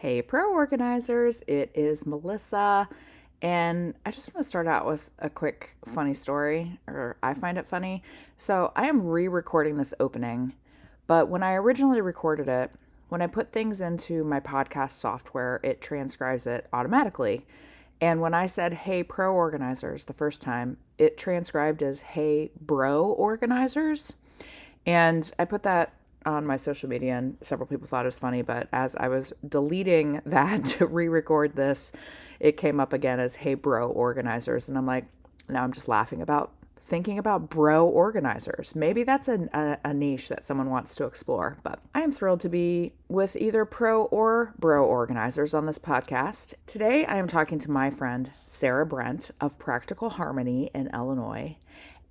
Hey, pro organizers, it is Melissa. And I just want to start out with a quick funny story, or I find it funny. So I am re recording this opening, but when I originally recorded it, when I put things into my podcast software, it transcribes it automatically. And when I said, hey, pro organizers, the first time, it transcribed as, hey, bro organizers. And I put that on my social media, and several people thought it was funny. But as I was deleting that to re record this, it came up again as, hey, bro organizers. And I'm like, now I'm just laughing about thinking about bro organizers. Maybe that's a niche that someone wants to explore. But I am thrilled to be with either pro or bro organizers on this podcast. Today, I am talking to my friend, Sarah Brent of Practical Harmony in Illinois.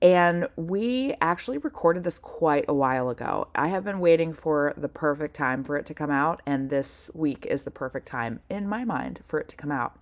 And we actually recorded this quite a while ago. I have been waiting for the perfect time for it to come out, and this week is the perfect time in my mind for it to come out.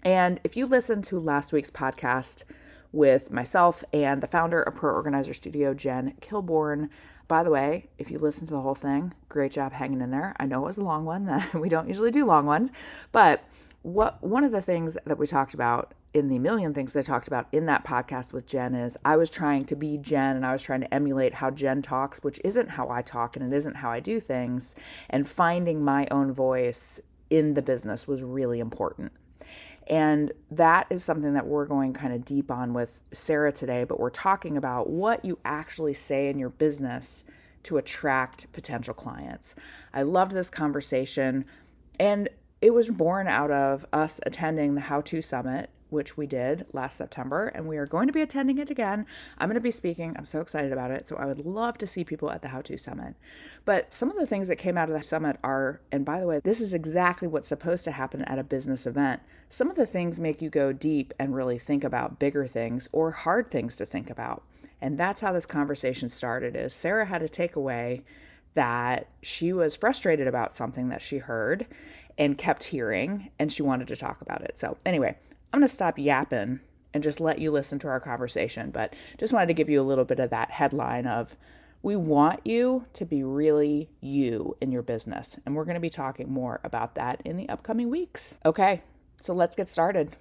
And if you listened to last week's podcast with myself and the founder of Pro Organizer Studio, Jen Kilborn, by the way, if you listen to the whole thing, great job hanging in there. I know it was a long one. We don't usually do long ones, but one of the things that we talked about in the million things that I talked about in that podcast with Jen is I was trying to be Jen, and I was trying to emulate how Jen talks, which isn't how I talk and it isn't how I do things. And finding my own voice in the business was really important. And that is something that we're going kind of deep on with Sarah today, but we're talking about what you actually say in your business to attract potential clients. I loved this conversation, and it was born out of us attending the How To Summit, which we did last September, and we are going to be attending it again. I'm going to be speaking. I'm so excited about it. So I would love to see people at the How To Summit. But some of the things that came out of the summit are, and by the way, this is exactly what's supposed to happen at a business event. Some of the things make you go deep and really think about bigger things or hard things to think about. And that's how this conversation started, is Sarah had a takeaway that she was frustrated about something that she heard and kept hearing, and she wanted to talk about it. So anyway, I'm going to stop yapping and just let you listen to our conversation, but just wanted to give you a little bit of that headline of, we want you to be really you in your business. And we're going to be talking more about that in the upcoming weeks. Okay, so let's get started.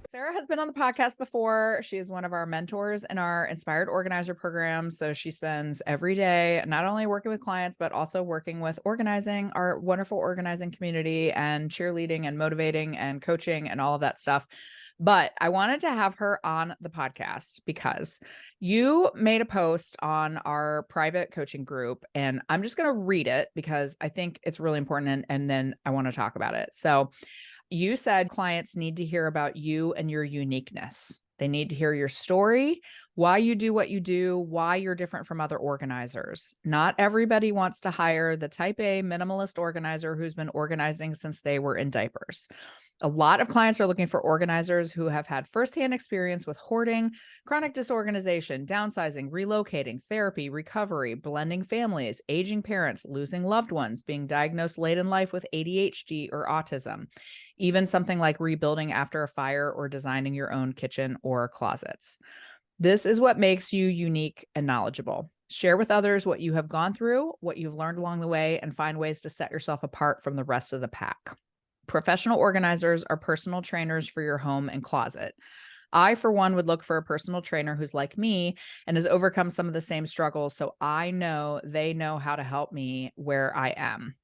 Sarah has been on the podcast before. She is one of our mentors in our Inspired Organizer program. So she spends every day not only working with clients, but also working with organizing, our wonderful organizing community, and cheerleading and motivating and coaching and all of that stuff. But I wanted to have her on the podcast because you made a post on our private coaching group, and I'm just going to read it because I think it's really important, and then I want to talk about it. So you said clients need to hear about you and your uniqueness. They need to hear your story, why you do what you do, why you're different from other organizers. Not everybody wants to hire the type A minimalist organizer who's been organizing since they were in diapers. A lot of clients are looking for organizers who have had firsthand experience with hoarding, chronic disorganization, downsizing, relocating, therapy, recovery, blending families, aging parents, losing loved ones, being diagnosed late in life with ADHD or autism, even something like rebuilding after a fire or designing your own kitchen or closets. This is what makes you unique and knowledgeable. Share with others what you have gone through, what you've learned along the way, and find ways to set yourself apart from the rest of the pack. Professional organizers are personal trainers for your home and closet. I, for one, would look for a personal trainer who's like me and has overcome some of the same struggles, so I know they know how to help me where I am.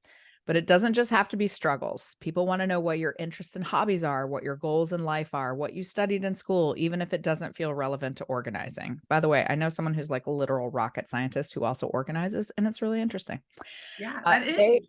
But it doesn't just have to be struggles. People want to know what your interests and hobbies are, what your goals in life are, what you studied in school, even if it doesn't feel relevant to organizing. By the way, I know someone who's like a literal rocket scientist who also organizes, and it's really interesting. Yeah, that is.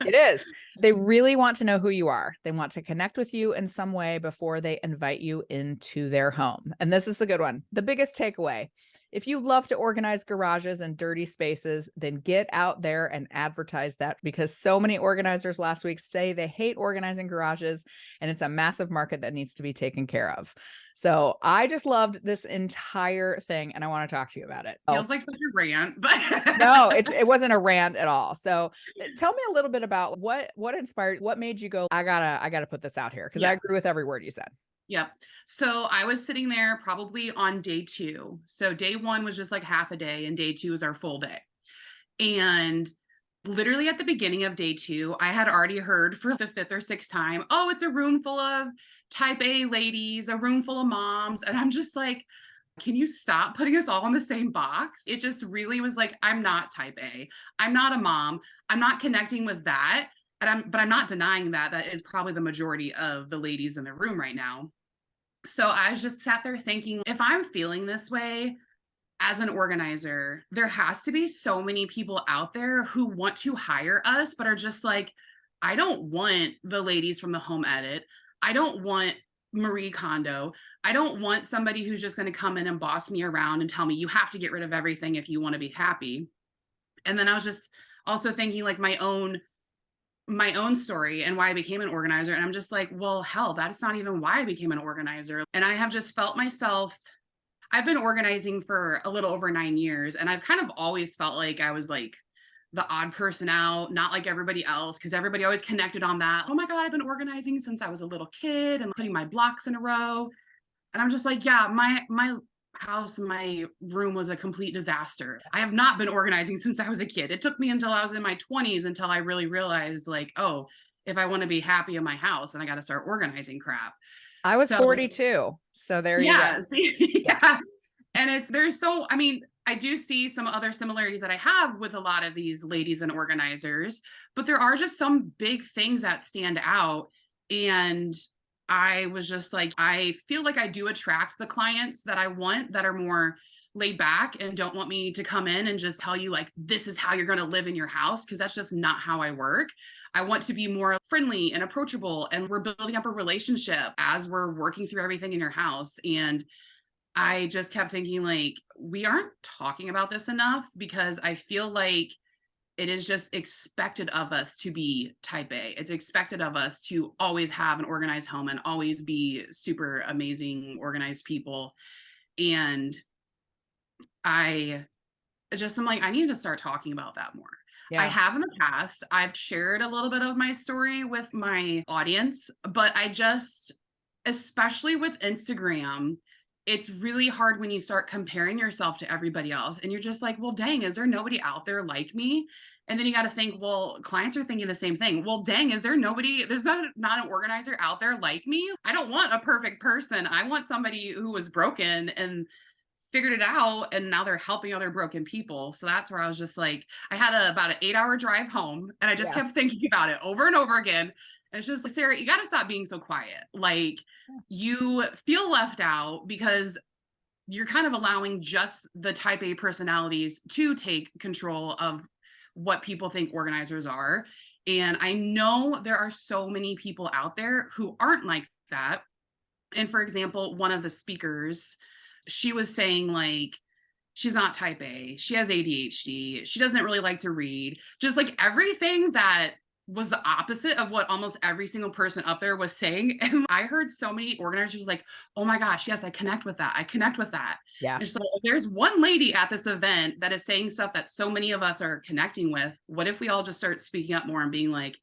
It is. They really want to know who you are. They want to connect with you in some way before they invite you into their home. And this is the good one. The biggest takeaway. If you love to organize garages and dirty spaces, then get out there and advertise that, because so many organizers last week say they hate organizing garages, and it's a massive market that needs to be taken care of. So I just loved this entire thing, and I want to talk to you about it. Feels like such a rant, but No, it wasn't a rant at all. So tell me a little bit about what inspired, what made you go, I gotta put this out here, because I yeah, agree with every word you said. yep. So I was sitting there probably on day 2. So day 1 was just like half a day, and day 2 was our full day. And Literally at the beginning of day 2, I had already heard for the 5th or 6th time, "Oh, it's a room full of type A ladies, a room full of moms." And I'm just like, "Can you stop putting us all in the same box?" It just really was like, I'm not type A. I'm not a mom. I'm not connecting with that. But I'm not denying that that is probably the majority of the ladies in the room right now. So I was just sat there thinking, if I'm feeling this way, as an organizer, there has to be so many people out there who want to hire us, but are just like, I don't want the ladies from the home edit. I don't want Marie Kondo. I don't want somebody who's just going to come in and boss me around and tell me you have to get rid of everything if you want to be happy. And then I was just also thinking like my own story and why I became an organizer. And I'm just like, well, hell, that's not even why I became an organizer. And I have just felt myself I've been organizing for a little over 9 years, and I've kind of always felt like I was like the odd person out, not like everybody else, because everybody always connected on that. Oh my God, I've been organizing since I was a little kid and putting my blocks in a row. And I'm just like, yeah, my house, my room was a complete disaster. I have not been organizing since I was a kid. It took me until I was in my 20s until I really realized, like, oh, if I want to be happy in my house, then I got to start organizing crap. I was So 42. So there you go. yeah, see, Yeah. yeah. And there's so, I mean, I do see some other similarities that I have with a lot of these ladies and organizers, but there are just some big things that stand out. And I was just like, I feel like I do attract the clients that I want that are more laid back and don't want me to come in and just tell you, like, this is how you're going to live in your house, because that's just not how I work. I want to be more friendly and approachable, and we're building up a relationship as we're working through everything in your house. And I just kept thinking, like, we aren't talking about this enough, because I feel like it is just expected of us to be type A. It's expected of us to always have an organized home and always be super amazing, organized people. And I just am like, I need to start talking about that more. I Yeah. have in the past. I've shared a little bit of my story with my audience, but I just, especially with Instagram, it's really hard when you start comparing yourself to everybody else. And you're just like, well, dang, is there nobody out there like me? And then you got to think, well, clients are thinking the same thing. Well, dang, is there nobody, there's not an organizer out there like me? I don't want a perfect person. I want somebody who was broken and figured it out, and now they're helping other broken people. So that's where I was just like, I had about an 8-hour drive home, and I just Yeah. kept thinking about it over and over again. And it's just like, Sarah, you got to stop being so quiet. Like, you feel left out because you're kind of allowing just the type A personalities to take control of what people think organizers are. And I know there are so many people out there who aren't like that. And for example, one of the speakers, she was saying, like, she's not type A, she has ADHD, she doesn't really like to read, just like everything that was the opposite of what almost every single person up there was saying. And I heard so many organizers like, oh my gosh, yes, I connect with that. I connect with that. Yeah. And so if there's one lady at this event that is saying stuff that so many of us are connecting with, what if we all just start speaking up more and being like,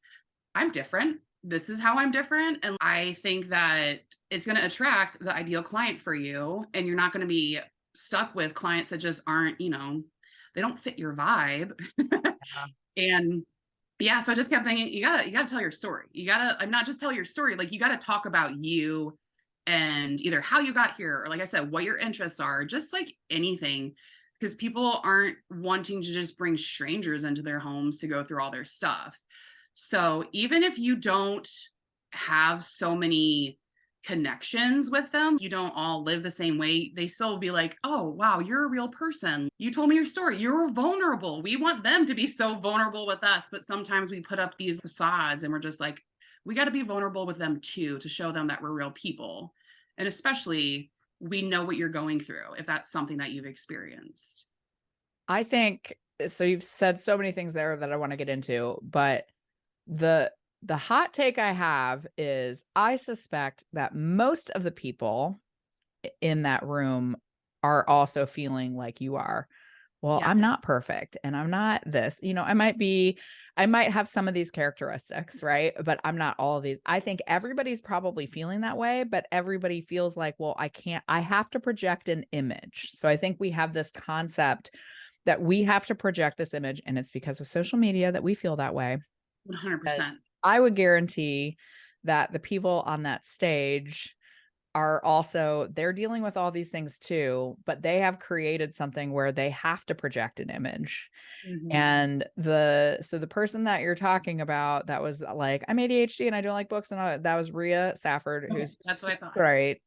I'm different. This is how I'm different. And I think that it's going to attract the ideal client for you. And you're not going to be stuck with clients that just aren't, they don't fit your vibe. And yeah, so I just kept thinking, you gotta tell your story. You gotta, not just tell your story, like, you gotta talk about you and either how you got here, or like I said, what your interests are, just like anything. Because people aren't wanting to just bring strangers into their homes to go through all their stuff. So even if you don't have so many connections with them, you don't all live the same way, they still be like, oh, wow, you're a real person. You told me your story. You're vulnerable. We want them to be so vulnerable with us. But sometimes we put up these facades and we're just like, we got to be vulnerable with them too, to show them that we're real people. And especially, we know what you're going through if that's something that you've experienced. I think so. You've said so many things there that I want to get into, but the hot take I have is I suspect that most of the people in that room are also feeling like you are. Well, Yeah. I'm not perfect and I'm not this, I might have some of these characteristics, right? But I'm not all of these. I think everybody's probably feeling that way, but everybody feels like, well, I have to project an image. So I think we have this concept that we have to project this image, and it's because of social media that we feel that way. 100%. I would guarantee that the people on that stage are also, they're dealing with all these things too, but they have created something where they have to project an image. Mhm. And the person that you're talking about that was like, I'm ADHD and I don't like books, and that was Rhea Safford, Okay, who's that's so what I thought. great.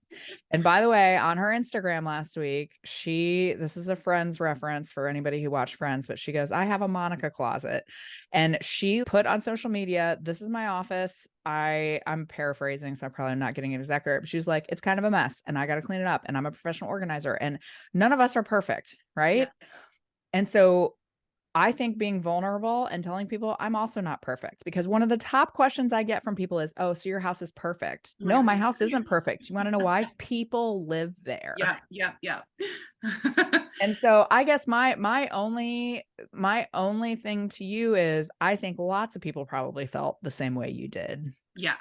And by the way, on her Instagram last week, this is a Friends reference for anybody who watched Friends, but she goes, I have a Monica closet. And she put on social media, this is my office. I'm paraphrasing, so I'm probably not getting it exactly right. But she's like, it's kind of a mess and I got to clean it up. And I'm a professional organizer and none of us are perfect. Yeah. Right. And so I think being vulnerable and telling people I'm also not perfect, because one of the top questions I get from people is, oh, so your house is perfect. Oh my No, my God. house isn't perfect. You want to know why? People live there. Yeah, yeah, yeah. And so I guess my only thing to you is, I think lots of people probably felt the same way you did. Yeah,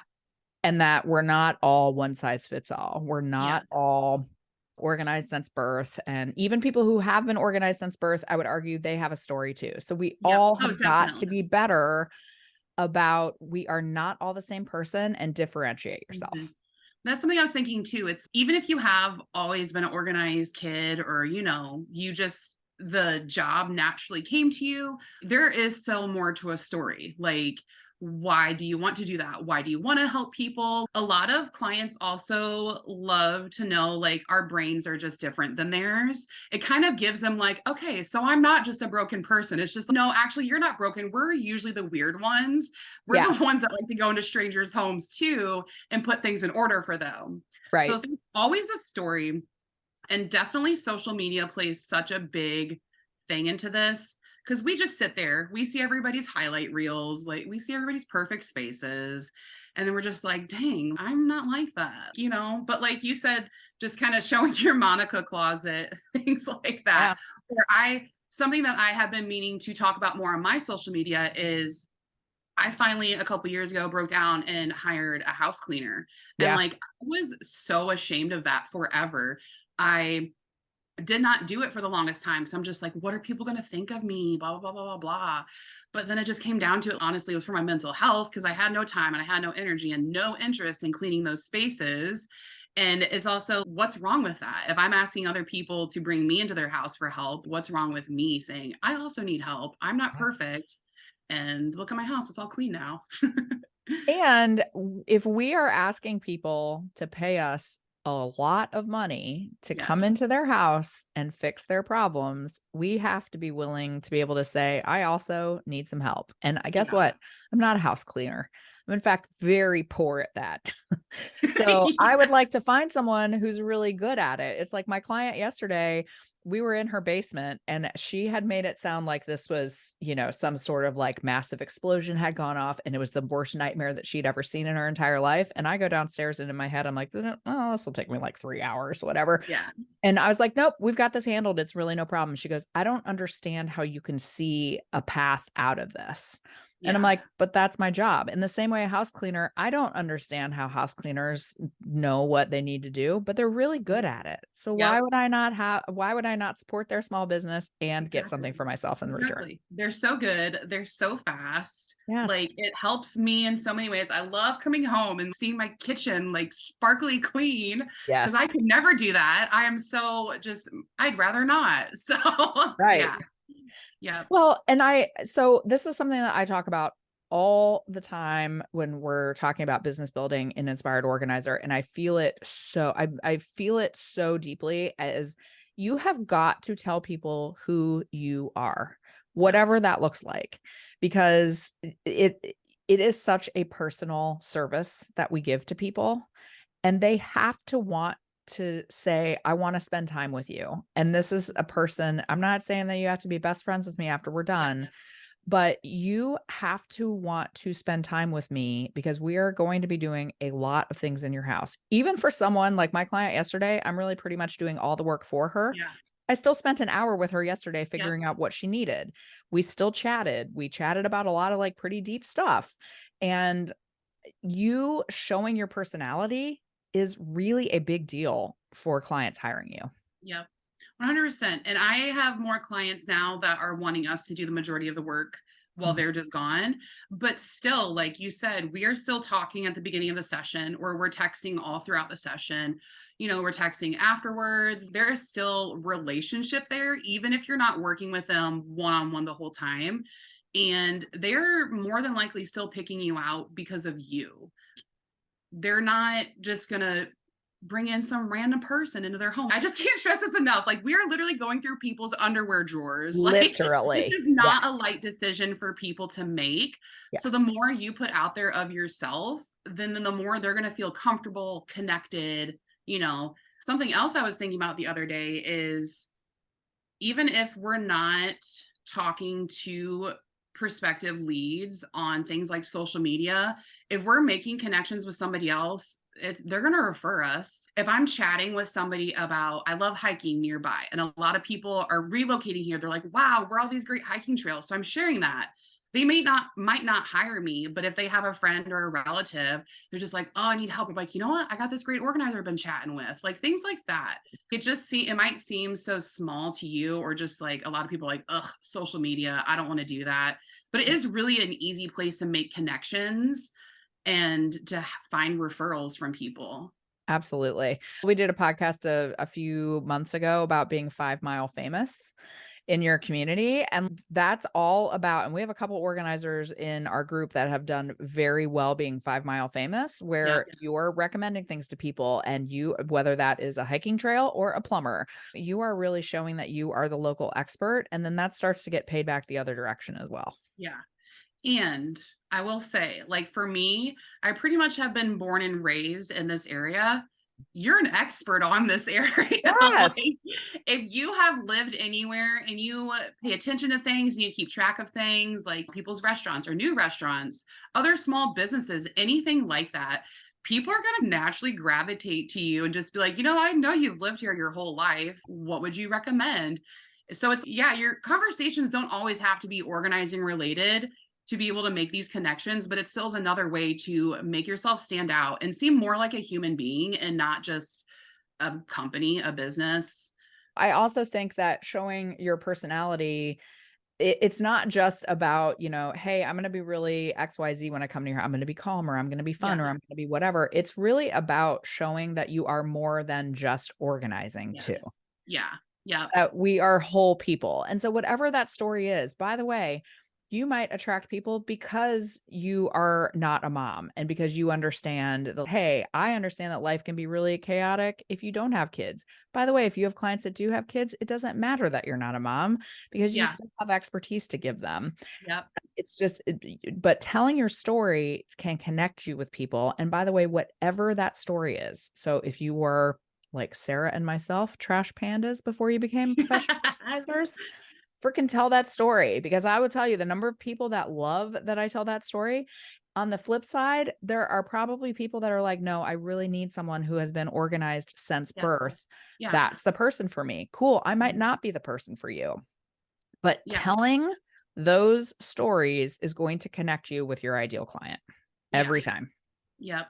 And that we're not all one size fits all. We're yeah, not all organized since birth. And even people who have been organized since birth, I would argue they have a story too. So we yeah. all Oh, have got to definitely. be better about, we are not all the same person, and differentiate Mhm. yourself. That's something I was thinking too. It's even if you have always been an organized kid, or, you just, the job naturally came to you, there is so more to a story. Like, why do you want to do that? Why do you want to help people? A lot of clients also love to know, like, our brains are just different than theirs. It kind of gives them, like, okay, so I'm not just a broken person. It's just, no, actually, you're not broken. We're usually the weird ones. We're Yeah. the ones that like to go into strangers' homes too and put things in order for them. So Right. there's always a story, and definitely social media plays such a big thing into this, because we just sit there, we see everybody's highlight reels, like we see everybody's perfect spaces, and then we're just like, dang, I'm not like that. But like you said, just kind of showing your Monica closet, things like that. Yeah. Or something that I have been meaning to talk about more on my social media is, I finally, a couple years ago, broke down and hired a house cleaner. And Yeah. like, I was so ashamed of that forever. I did not do it for the longest time. So I'm just like, what are people going to think of me? Blah, blah, blah, blah, blah. But then it just came down to it. Honestly, it was for my mental health, because I had no time and I had no energy and no interest in cleaning those spaces. And it's also, what's wrong with that? If I'm asking other people to bring me into their house for help, what's wrong with me saying, I also need help? I'm not perfect. And look at my house, it's all clean now. And if we are asking people to pay us a lot of money to Yeah, come into their house and fix their problems, we have to be willing to be able to say, I also need some help. And I guess yeah. what? I'm not a house cleaner. I'm in fact very poor at that. So I would like to find someone who's really good at it. It's like my client yesterday, we were in her basement and she had made it sound like this was, some sort of like massive explosion had gone off and it was the worst nightmare that she'd ever seen in her entire life. And I go downstairs and in my head, I'm like, oh, this will take me like 3 hours, whatever. Yeah, And I was like, nope, we've got this handled. It's really no problem. She goes, I don't understand how you can see a path out of this. And I'm yeah, like, but that's my job. In the same way, a house cleaner, I don't understand how house cleaners know what they need to do, but they're really good at it. So yep. why would I not support their small business and get Exactly. something for myself in the return? Exactly. They're so good. They're so fast. Yes. Like, it helps me in so many ways. I love coming home and seeing my kitchen like sparkly clean, because I Yes. could never do that. I am so just, I'd rather not. So Right. yeah. Yeah. Well, so this is something that I talk about all the time when we're talking about business building in Inspired Organizer. And I feel it I feel it so deeply, as you have got to tell people who you are, Yeah. whatever that looks like, because it is such a personal service that we give to people, and they have to want to say, I want to spend time with you. And this is a person, I'm not saying that you have to be best friends with me after we're Yeah. done, but you have to want to spend time with me, because we are going to be doing a lot of things in your house. Even for someone like my client yesterday, I'm really pretty much doing all the work for her. Yeah. I still spent an hour with her yesterday Yep. figuring out what she needed. We still chatted. We chatted about a lot of like pretty deep stuff. And you showing your personality is really a big deal for clients hiring you. Yep. 100%. And I have more clients now that are wanting us to do the majority of the work while Mhm. they're just gone. But still, like you said, we are still talking at the beginning of the session, or we're texting all throughout the session. We're texting afterwards. There is still relationship there, even if you're not working with them one-on-one the whole time. And they're more than likely still picking you out because of you. They're not just going to bring in some random person into their home. I just can't stress this enough. Like, we are literally going through people's underwear drawers. Like, this Literally. is not a Yes. light decision for people to make. Yeah. So the more you put out there of yourself, then the more they're going to feel comfortable, connected. Something else I was thinking about the other day is, even if we're not talking to prospective leads on things like social media, if we're making connections with somebody else, they're going to refer us. If I'm chatting with somebody about, I love hiking nearby, and a lot of people are relocating here, they're like, wow, where are all these great hiking trails? So I'm sharing that. They might not hire me, but if they have a friend or a relative, they're just like, oh, I need help. I'm like, you know what? I got this great organizer I've been chatting with. Like, things like that. It might seem so small to you, or just like a lot of people are like, ugh, social media, I don't want to do that. But it is really an easy place to make connections and to find referrals from people. Absolutely. We did a podcast a few months ago about being 5 Mile famous in your community. And that's all about, and we have a couple organizers in our group that have done very well being 5 Mile famous, Yep. where you're recommending things to people, and whether that is a hiking trail or a plumber, you are really showing that you are the local expert. And then that starts to get paid back the other direction as well. Yeah. And I will say, like, for me, I pretty much have been born and raised in this area. You're an expert on this area. Like, Yes. if you have lived anywhere and you pay attention to things and you keep track of things like people's restaurants or new restaurants, other small businesses, anything like that, people are going to naturally gravitate to you and just be like, I know you've lived here your whole life. What would you recommend? So your conversations don't always have to be organizing related to be able to make these connections, but it still is another way to make yourself stand out and seem more like a human being and not just a company, a business. I also think that showing your personality, it's not just about, hey, I'm going to be really XYZ when I come to here. I'm going to be calm, or I'm going to be fun, Yeah. or I'm going to be whatever. It's really about showing that you are more than just organizing too. Yes. Yeah. Yeah. We are whole people. And so whatever that story is, by the way, you might attract people because you are not a mom, and because you understand that, hey, I understand that life can be really chaotic if you don't have kids. By the way, if you have clients that do have kids, it doesn't matter that you're not a mom, because you Yeah. still have expertise to give them. Yep. It's just, but telling your story can connect you with people. And by the way, whatever that story is. So if you were like Sarah and myself, trash pandas before you became professional organizers, freaking tell that story, because I would tell you the number of people that love that I tell that story. On the flip side, there are probably people that are like, no, I really need someone who has been organized since Yeah. birth. Yeah. That's the person for me. Cool. I might not be the person for you, but Yeah. telling those stories is going to connect you with your ideal client every time. Yep.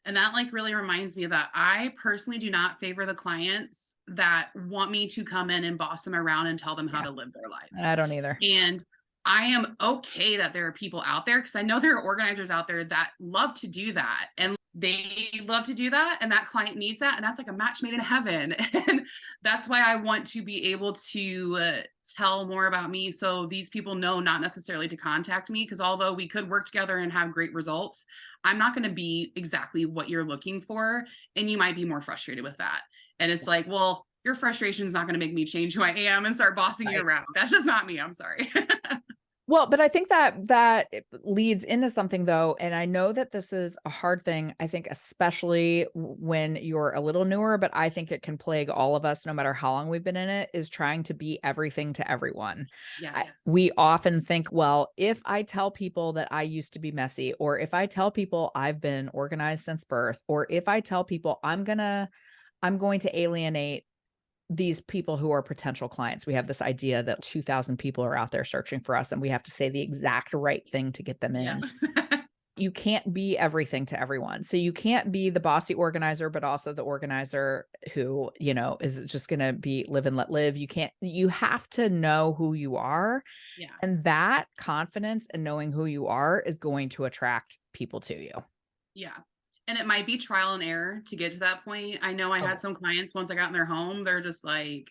And that really reminds me that I personally do not favor the clients that want me to come in and boss them around and tell them how Yeah. to live their life. I don't either. And I am okay that there are people out there, because I know there are organizers out there that love to do that, and they love to do that, and that client needs that, and that's like a match made in heaven. And that's why I want to be able to tell more about me, so these people know not necessarily to contact me, because although we could work together and have great results, I'm not going to be exactly what you're looking for, and you might be more frustrated with that. And it's like, well, your frustration is not going to make me change who I am and start bossing you around. That's just not me. I'm sorry. Well, but I think that leads into something though. And I know that this is a hard thing. I think, especially when you're a little newer, but I think it can plague all of us, no matter how long we've been in it, is trying to be everything to everyone. Yes. We often think, well, if I tell people that I used to be messy, or if I tell people I've been organized since birth, or if I tell people I'm going to alienate these people who are potential clients. We have this idea that 2,000 people are out there searching for us, and we have to say the exact right thing to get them in. Yeah. You can't be everything to everyone. So you can't be the bossy organizer, but also the organizer who, is just going to be live and let live. You have to know who you are. Yeah. And that confidence and knowing who you are is going to attract people to you. Yeah. And it might be trial and error to get to that point. I know I had some clients, once I got in their home, they're just like,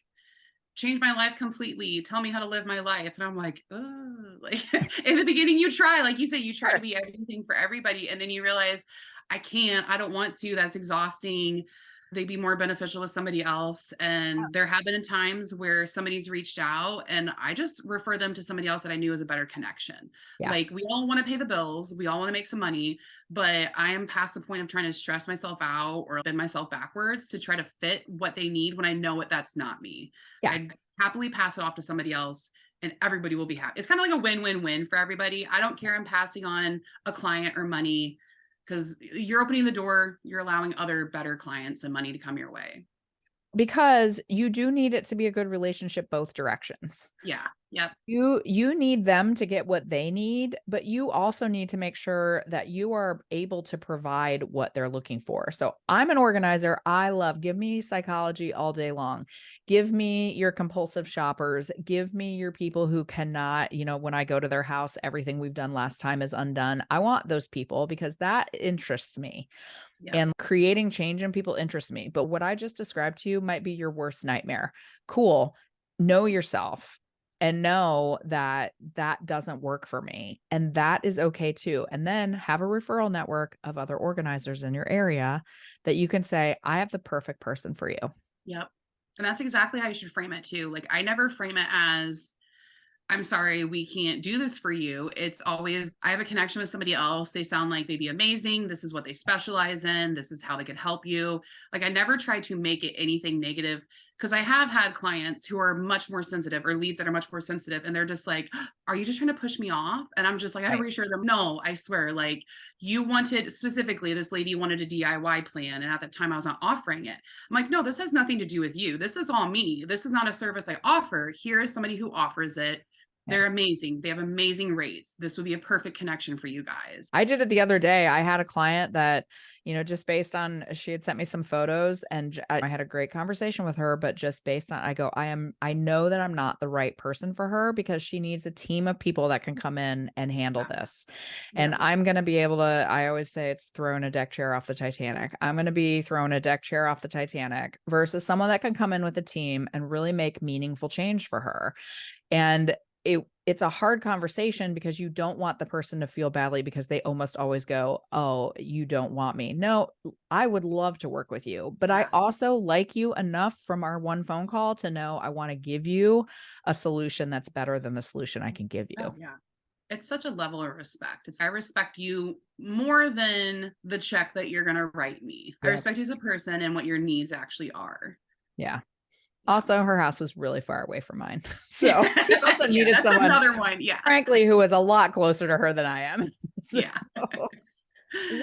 change my life completely. Tell me how to live my life. And I'm like, oh, like in the beginning, you try, like you say, you try to be everything for everybody. And then you realize I can't, I don't want to, that's exhausting. They'd be more beneficial with somebody else. And there have been times where somebody's reached out and I just refer them to somebody else that I knew was a better connection. Yeah. Like we all want to pay the bills. We all want to make some money, but I am past the point of trying to stress myself out or bend myself backwards to try to fit what they need when I know that's not me. Yeah. I'd happily pass it off to somebody else and everybody will be happy. It's kind of like a win-win-win for everybody. I don't care I'm passing on a client or money because you're opening the door, you're allowing other better clients and money to come your way. Because you do need it to be a good relationship both directions. Yeah. Yep. You need them to get what they need, but you also need to make sure that you are able to provide what they're looking for. So I'm an organizer. Give me psychology all day long. Give me your compulsive shoppers. Give me your people who cannot, when I go to their house, everything we've done last time is undone. I want those people because that interests me. Yep. And creating change in people interests me. But what I just described to you might be your worst nightmare. Cool. Know yourself and know that that doesn't work for me. And that is okay too. And then have a referral network of other organizers in your area that you can say, I have the perfect person for you. Yep. And that's exactly how you should frame it too. Like I never frame it as, I'm sorry, we can't do this for you. It's always, I have a connection with somebody else. They sound like they'd be amazing. This is what they specialize in. This is how they could help you. Like I never try to make it anything negative because I have had clients who are much more sensitive or leads that are much more sensitive. And they're just like, are you just trying to push me off? And I'm just like, I had to reassure them. No, I swear, like you wanted specifically, this lady wanted a DIY plan. And at that time I was not offering it. I'm like, no, this has nothing to do with you. This is all me. This is not a service I offer. Here is somebody who offers it. They're amazing. They have amazing rates. This would be a perfect connection for you guys. I did it the other day. I had a client that, just based on, she had sent me some photos and I had a great conversation with her, but just based on, I know that I'm not the right person for her because she needs a team of people that can come in and handle this. And I'm going to be able to, I always say it's throwing a deck chair off the Titanic. I'm going to be throwing a deck chair off the Titanic versus someone that can come in with a team and really make meaningful change for her. And it's a hard conversation because you don't want the person to feel badly because they almost always go, oh, you don't want me. No, I would love to work with you, but I also like you enough from our one phone call to know I want to give you a solution that's better than the solution I can give you. Oh, yeah. It's such a level of respect. I respect you more than the check that you're going to write me. I respect you as a person and what your needs actually are. Yeah. Also, her house was really far away from mine. So she also needed that's someone, another one. Yeah. Frankly, who was a lot closer to her than I am. Yeah.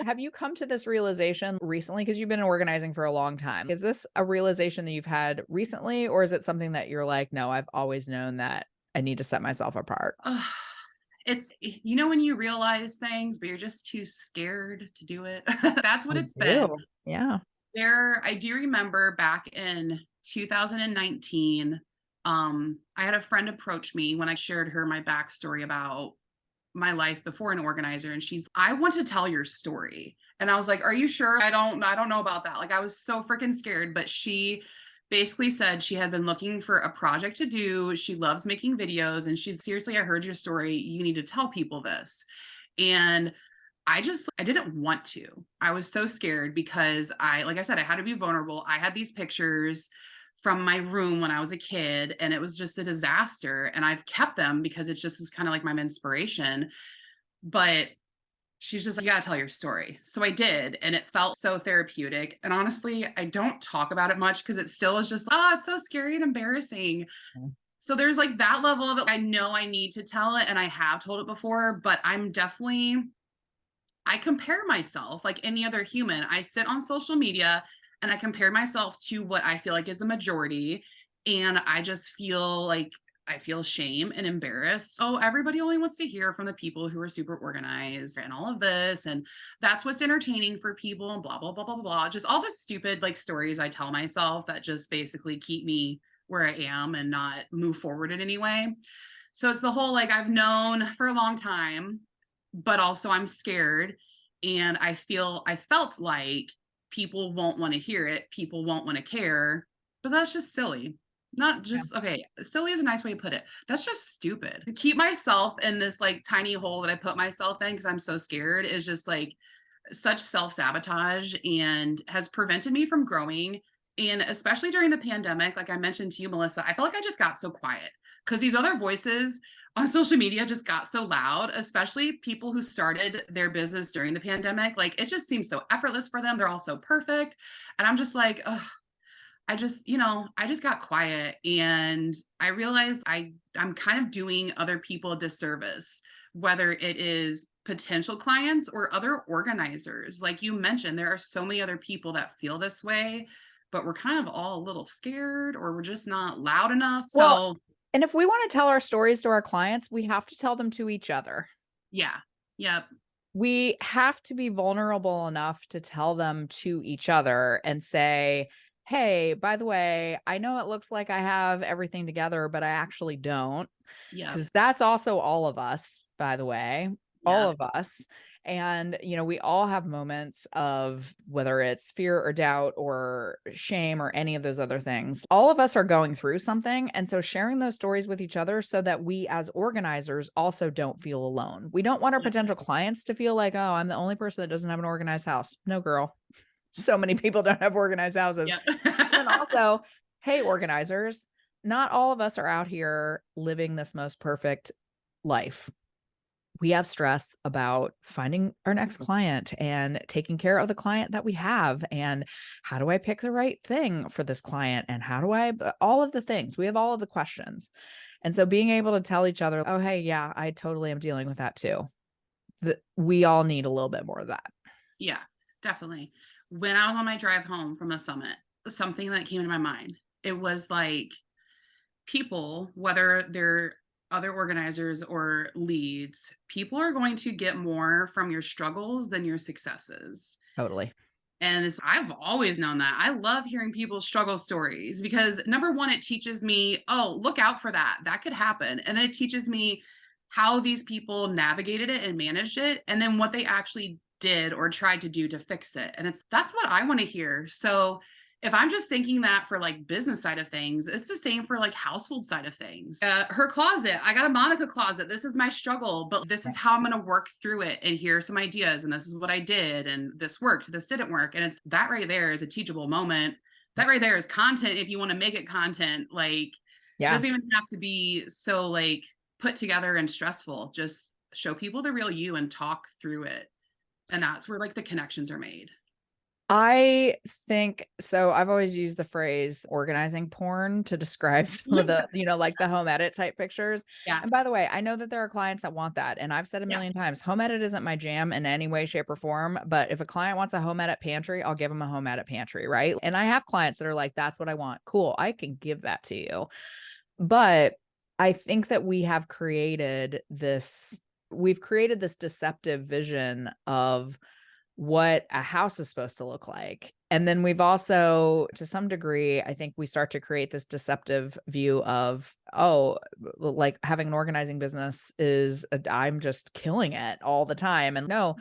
Have you come to this realization recently? Because you've been organizing for a long time. Is this a realization that you've had recently, or is it something that you're like, no, I've always known that I need to set myself apart? It's, when you realize things, but you're just too scared to do it. That's what it's been. Yeah. I do remember back in 2019, I had a friend approach me when I shared her my backstory about my life before an organizer. And I want to tell your story. And I was like, are you sure? I don't know about that. Like I was so freaking scared, but she basically said she had been looking for a project to do. She loves making videos and seriously, I heard your story. You need to tell people this. And I didn't want to. I was so scared because like I said, I had to be vulnerable. I had these pictures from my room when I was a kid and it was just a disaster. And I've kept them because it's just kind of like my inspiration. But she's just like, you gotta tell your story. So I did. And it felt so therapeutic. And honestly, I don't talk about it much because it still is just, it's so scary and embarrassing. So there's like that level of it. I know I need to tell it and I have told it before, but I compare myself like any other human. I sit on social media and I compare myself to what I feel like is the majority. And I just feel like I feel shame and embarrassed. Oh, everybody only wants to hear from the people who are super organized and all of this. And that's what's entertaining for people and blah, blah, blah, blah, blah. Just all the stupid like stories I tell myself that just basically keep me where I am and not move forward in any way. So it's the whole like I've known for a long time, but also I'm scared. And I felt like people won't want to hear it. People won't want to care, but that's just silly. Not Yeah. just, okay, silly is a nice way to put it. That's just stupid. To keep myself in this like tiny hole that I put myself in because I'm so scared is just like such self-sabotage and has prevented me from growing. And especially during the pandemic, like I mentioned to you, Melissa, I felt like I just got so quiet because these other voices on social media just got so loud, especially people who started their business during the pandemic. Like it just seems so effortless for them. They're all so perfect. And I'm just like, oh, I just got quiet and I realized I'm kind of doing other people a disservice, whether it is potential clients or other organizers. Like you mentioned, there are so many other people that feel this way, but we're kind of all a little scared or we're just not loud enough. Well, So, and if we want to tell our stories to our clients, we have to tell them to each other. yeah. Yep. We have to be vulnerable enough to tell them to each other and say, hey, by the way, I know it looks like I have everything together, but I actually don't. Yep. Because that's also all of us, by the way, all Yep. of us. And, we all have moments of whether it's fear or doubt or shame or any of those other things. All of us are going through something. And so sharing those stories with each other so that we as organizers also don't feel alone. We don't want our Yep. potential clients to feel like, oh, I'm the only person that doesn't have an organized house. No, girl. So many people don't have organized houses. Yep. And then also, hey, organizers, not all of us are out here living this most perfect life. We have stress about finding our next client and taking care of the client that we have. And how do I pick the right thing for this client? And how do I, all of the things, we have all of the questions. And so being able to tell each other, oh, hey, yeah, I totally am dealing with that too. That we all need a little bit more of that. Yeah, definitely. When I was on my drive home from a summit, something that came to my mind, it was like people, whether they're other organizers or leads, people are going to get more from your struggles than your successes. Totally. And I've always known that. I love hearing people's struggle stories because number one, it teaches me, oh, look out for that. That could happen. And then it teaches me how these people navigated it and managed it, and then what they actually did or tried to do to fix it. And that's what I want to hear. So if I'm just thinking that for like business side of things, it's the same for like household side of things. Her closet, I got a Monica closet. This is my struggle, but this is how I'm going to work through it. And here are some ideas. And this is what I did. And this worked. This didn't work. And it's that right there is a teachable moment. That right there is content. If you want to make it content, like it doesn't even have to be so like put together and stressful. Just show people the real you and talk through it. And that's where like the connections are made. I think so. I've always used the phrase organizing porn to describe some of the, like the home edit type pictures. Yeah. And by the way, I know that there are clients that want that. And I've said a million times, home edit isn't my jam in any way, shape, or form. But if a client wants a home edit pantry, I'll give them a home edit pantry. Right. And I have clients that are like, that's what I want. Cool. I can give that to you. But I think that we've created this deceptive vision of what a house is supposed to look like. And then we've also, to some degree, I think we start to create this deceptive view of, oh, like having an organizing business I'm just killing it all the time. And no,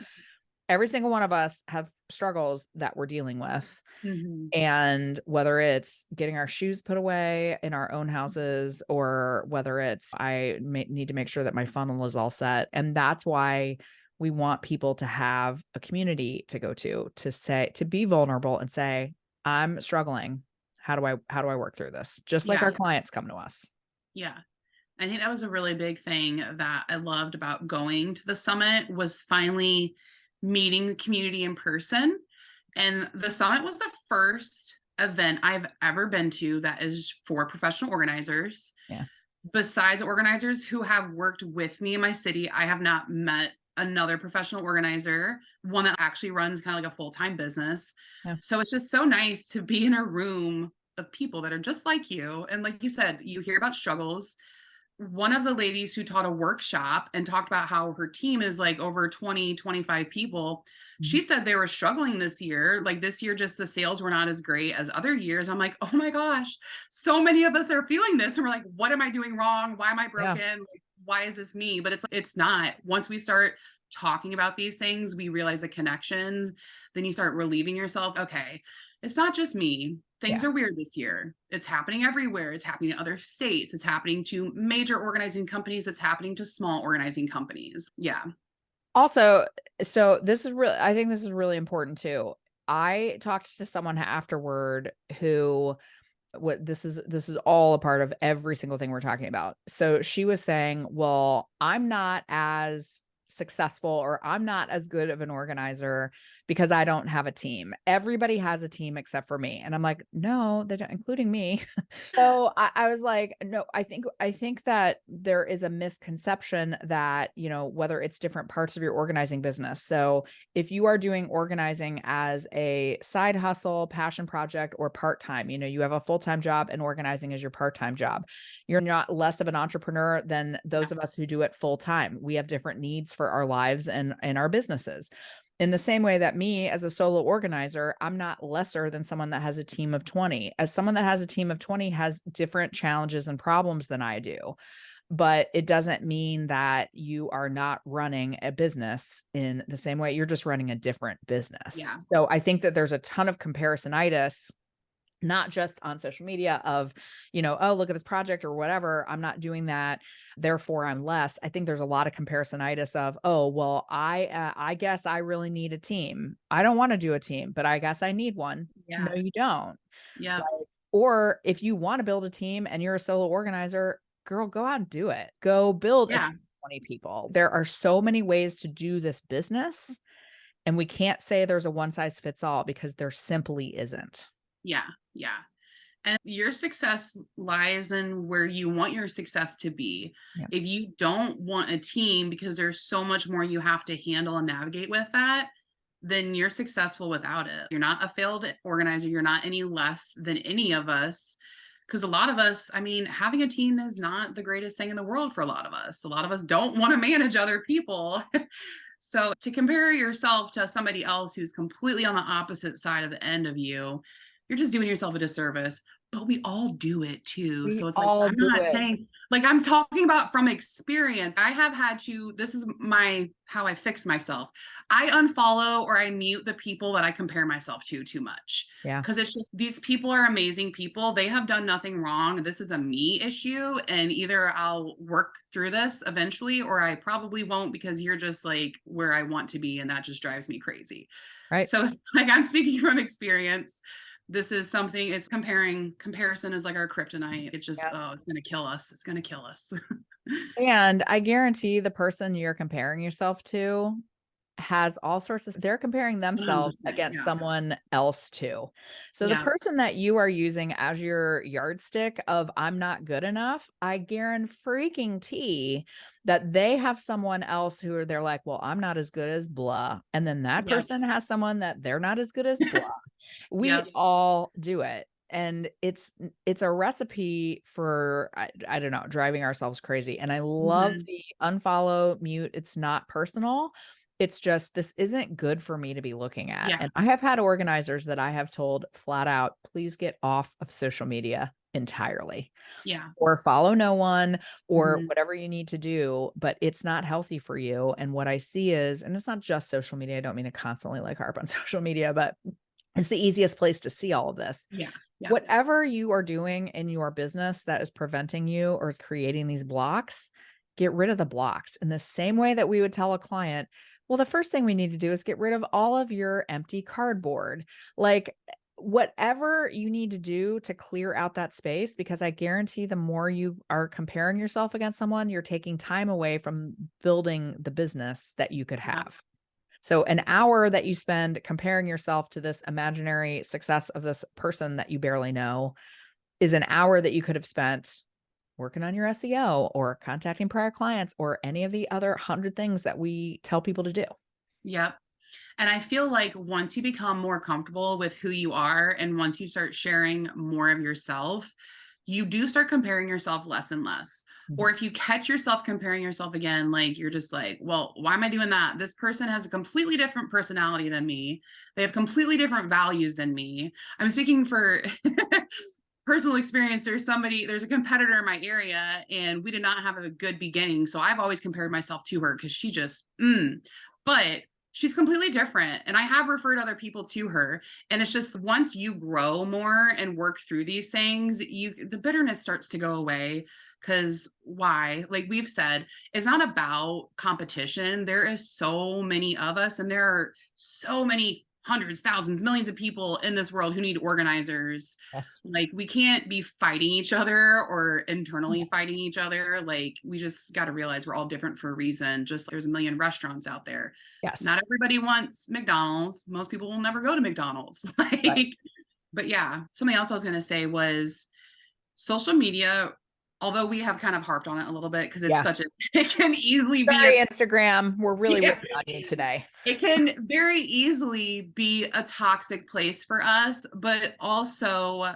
every single one of us have struggles that we're dealing with. Mm-hmm. And whether it's getting our shoes put away in our own houses, or whether it's need to make sure that my funnel is all set. And that's why we want people to have a community to go to be vulnerable and say, I'm struggling. How do I work through this? Just like our clients come to us. Yeah. I think that was a really big thing that I loved about going to the summit was finally meeting the community in person. And the summit was the first event I've ever been to that is for professional organizers. Yeah. Besides organizers who have worked with me in my city, I have not met another professional organizer, one that actually runs kind of like a full-time business. Yeah. So it's just so nice to be in a room of people that are just like you. And like you said, you hear about struggles, one of the ladies who taught a workshop and talked about how her team is like over 20, 25 people. Mhm. She said they were struggling this year. Like this year, just the sales were not as great as other years. I'm like, oh my gosh, so many of us are feeling this. And we're like, what am I doing wrong? Why am I Yeah. broken? Like, why is this me? But it's not. Once we start talking about these things, we realize the connections. Then you start relieving yourself. Okay, it's not just me. Things Yeah. are weird this year. It's happening everywhere. It's happening in other states. It's happening to major organizing companies. It's happening to small organizing companies. Yeah. Also, so this is really, I think this is really important too. I talked to someone afterward who, what this is all a part of every single thing we're talking about. So she was saying, well, I'm not as successful, or I'm not as good of an organizer because I don't have a team. Everybody has a team except for me. And I'm like, no, they don't, including me. So I was like, no, I think that there is a misconception that, whether it's different parts of your organizing business. So if you are doing organizing as a side hustle, passion project, or part-time, you have a full-time job and organizing is your part-time job. You're not less of an entrepreneur than those of us who do it full-time. We have different needs for our lives and our businesses. In the same way that me as a solo organizer, I'm not lesser than someone that has a team of 20. As someone that has a team of 20 has different challenges and problems than I do. But it doesn't mean that you are not running a business in the same way. You're just running a different business. Yeah. So I think that there's a ton of comparisonitis, not just on social media of, oh, look at this project or whatever. I'm not doing that, therefore I'm less. I think there's a lot of comparisonitis of, oh, well, I guess I really need a team. I don't want to do a team, but I guess I need one. No, Yeah. you don't. Yeah. Like, or if you want to build a team and you're a solo organizer, girl, go out and do it. Go build a Yeah. team of 20 people. There are so many ways to do this business, and we can't say there's a one size fits all because there simply isn't. Yeah. Yeah. And your success lies in where you want your success to be. Yeah. If you don't want a team because there's so much more you have to handle and navigate with that, then you're successful without it. You're not a failed organizer. You're not any less than any of us. Because a lot of us, I mean, having a team is not the greatest thing in the world for a lot of us. A lot of us don't want to manage other people. So to compare yourself to somebody else who's completely on the opposite side of the end of you, you're just doing yourself a disservice. But we all do it too. We So it's like, all I'm do not it. saying, like, I'm talking about from experience. I have had to, this is how I fix myself. I unfollow or I mute the people that I compare myself to too much. Yeah. Because it's just, these people are amazing people. They have done nothing wrong. This is a me issue. And either I'll work through this eventually, or I probably won't because you're just like where I want to be. And that just drives me crazy. Right. So it's like, I'm speaking from experience. This is something, it's comparison is like our kryptonite. It's just, Yeah. oh, it's going to kill us. It's going to kill us. And I guarantee the person you're comparing yourself to has all sorts of, they're comparing themselves 100%. against Yeah. someone else too. So the Yeah. person that you are using as your yardstick of I'm not good enough, I guarantee freaking T that they have someone else who are, they're like, well, I'm not as good as blah. And then that Yep. person has someone that they're not as good as blah. We Yep. all do it. And it's a recipe for, I don't know, driving ourselves crazy. And I love Mhm. the unfollow, mute. It's not personal. It's just, this isn't good for me to be looking at. Yeah. And I have had organizers that I have told flat out, please get off of social media entirely, Yeah. or follow no one, or Mhm. whatever you need to do, but it's not healthy for you. And what I see is, and it's not just social media, I don't mean to constantly like harp on social media, but it's the easiest place to see all of this. Yeah. Yeah. Whatever you are doing in your business that is preventing you or is creating these blocks, get rid of the blocks. In the same way that we would tell a client, well, the first thing we need to do is get rid of all of your empty cardboard. Like, whatever you need to do to clear out that space, because I guarantee the more you are comparing yourself against someone, you're taking time away from building the business that you could Yeah. have. So an hour that you spend comparing yourself to this imaginary success of this person that you barely know is an hour that you could have spent working on your SEO or contacting prior clients or any of the other 100 things that we tell people to do. Yep. And I feel like once you become more comfortable with who you are and once you start sharing more of yourself, you do start comparing yourself less and less. Or if you catch yourself comparing yourself again, like you're just like, well, why am I doing that? This person has a completely different personality than me. They have completely different values than me. I'm speaking for personal experience. There's a competitor in my area, and we did not have a good beginning. So I've always compared myself to her because she just, but she's completely different. And I have referred other people to her. And it's just once you grow more and work through these things, the bitterness starts to go away. Because why? Like we've said, it's not about competition. There is so many of us, and there are so many hundreds, thousands, millions of people in this world who need organizers. Yes. Like we can't be fighting each other or internally fighting each other. Like we just got to realize we're all different for a reason. Just like there's a million restaurants out there. Yes. Not everybody wants McDonald's. Most people will never go to McDonald's. Like, Right. but yeah, something else I was going to say was social media, although we have kind of harped on it a little bit because it's Yeah. such a, it can easily be Sorry, Instagram. We're really yeah, ripping on you today. it can very easily be a toxic place for us, but also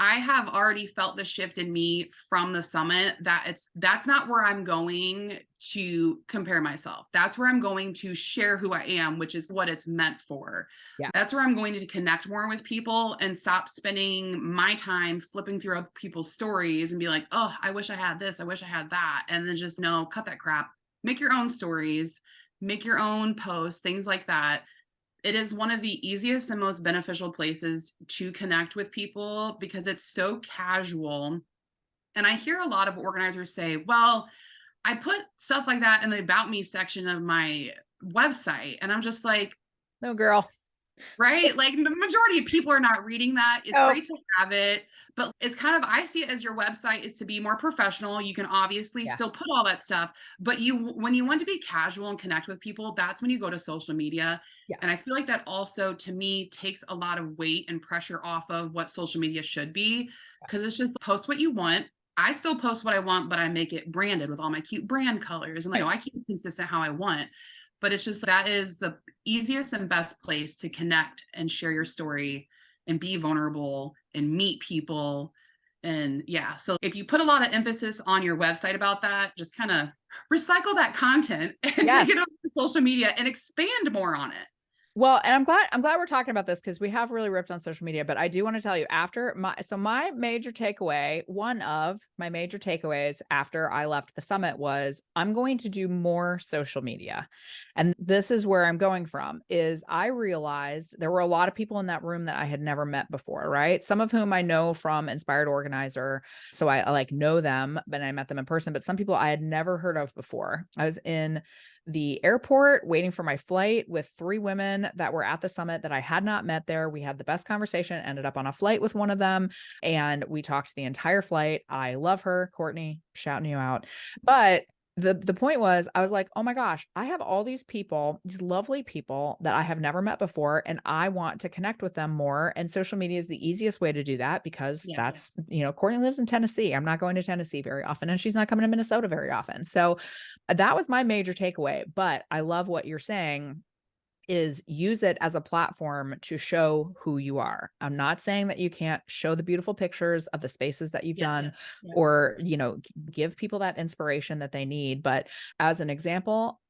I have already felt the shift in me from the summit that that's not where I'm going to compare myself. That's where I'm going to share who I am, which is what it's meant for. Yeah. That's where I'm going to connect more with people and stop spending my time flipping through other people's stories and be like, oh, I wish I had this. I wish I had that. And then just no, cut that crap. Make your own stories, make your own posts, things like that. It is one of the easiest and most beneficial places to connect with people because it's so casual. And I hear a lot of organizers say, well, I put stuff like that in the about me section of my website. And I'm just like, No, girl. right? Like the majority of people are not reading that. It's No. great to have it, but it's kind of, I see it as your website is to be more professional. You can obviously Yeah. still put all that stuff, but when you want to be casual and connect with people, that's when you go to social media. Yes. And I feel like that also to me takes a lot of weight and pressure off of what social media should be, because it's just post what you want. I still post what I want, but I make it branded with all my cute brand colors. And I keep it consistent how I want. But it's just that is the easiest and best place to connect and share your story and be vulnerable and meet people. And yeah, so if you put a lot of emphasis on your website about that, just kind of recycle that content and Yes. take it over to social media and expand more on it. Well, and I'm glad we're talking about this because we have really ripped on social media, but I do want to tell you my major takeaway, one of my major takeaways after I left the summit was I'm going to do more social media. And this is where I'm going from is I realized there were a lot of people in that room that I had never met before, right? Some of whom I know from Inspired Organizer. So I like know them, but I met them in person, but some people I had never heard of before. I was in the airport waiting for my flight with 3 women that were at the summit that I had not met there. We had the best conversation, ended up on a flight with one of them, and we talked the entire flight. I love her, Courtney, shouting you out. But the point was, I was like, oh my gosh, I have all these people, these lovely people that I have never met before, and I want to connect with them more. And social media is the easiest way to do that because that's, Courtney lives in Tennessee. I'm not going to Tennessee very often, and she's not coming to Minnesota very often. So that was my major takeaway. But I love what you're saying is use it as a platform to show who you are. I'm not saying that you can't show the beautiful pictures of the spaces that you've done or, give people that inspiration that they need. But as an example,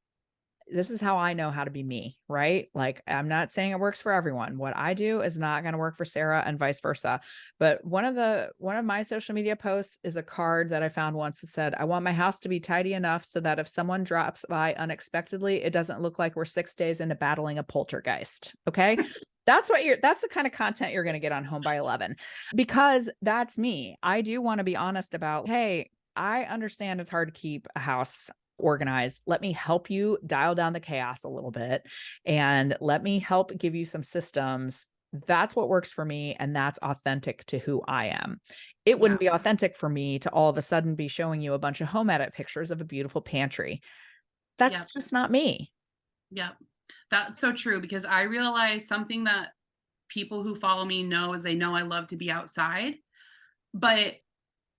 this is how I know how to be me, right? Like, I'm not saying it works for everyone. What I do is not going to work for Sarah and vice versa. But one of my social media posts is a card that I found once that said, I want my house to be tidy enough so that if someone drops by unexpectedly, it doesn't look like we're 6 days into battling a poltergeist. Okay. That's the kind of content you're going to get on Home by 11, because that's me. I do want to be honest about, hey, I understand it's hard to keep a house organized. Let me help you dial down the chaos a little bit, and let me help give you some systems. That's what works for me, and that's authentic to who I am. It wouldn't be authentic for me to all of a sudden be showing you a bunch of home edit pictures of a beautiful pantry. That's just not me. Yep. That's so true, because I realize something that people who follow me know is they know I love to be outside, but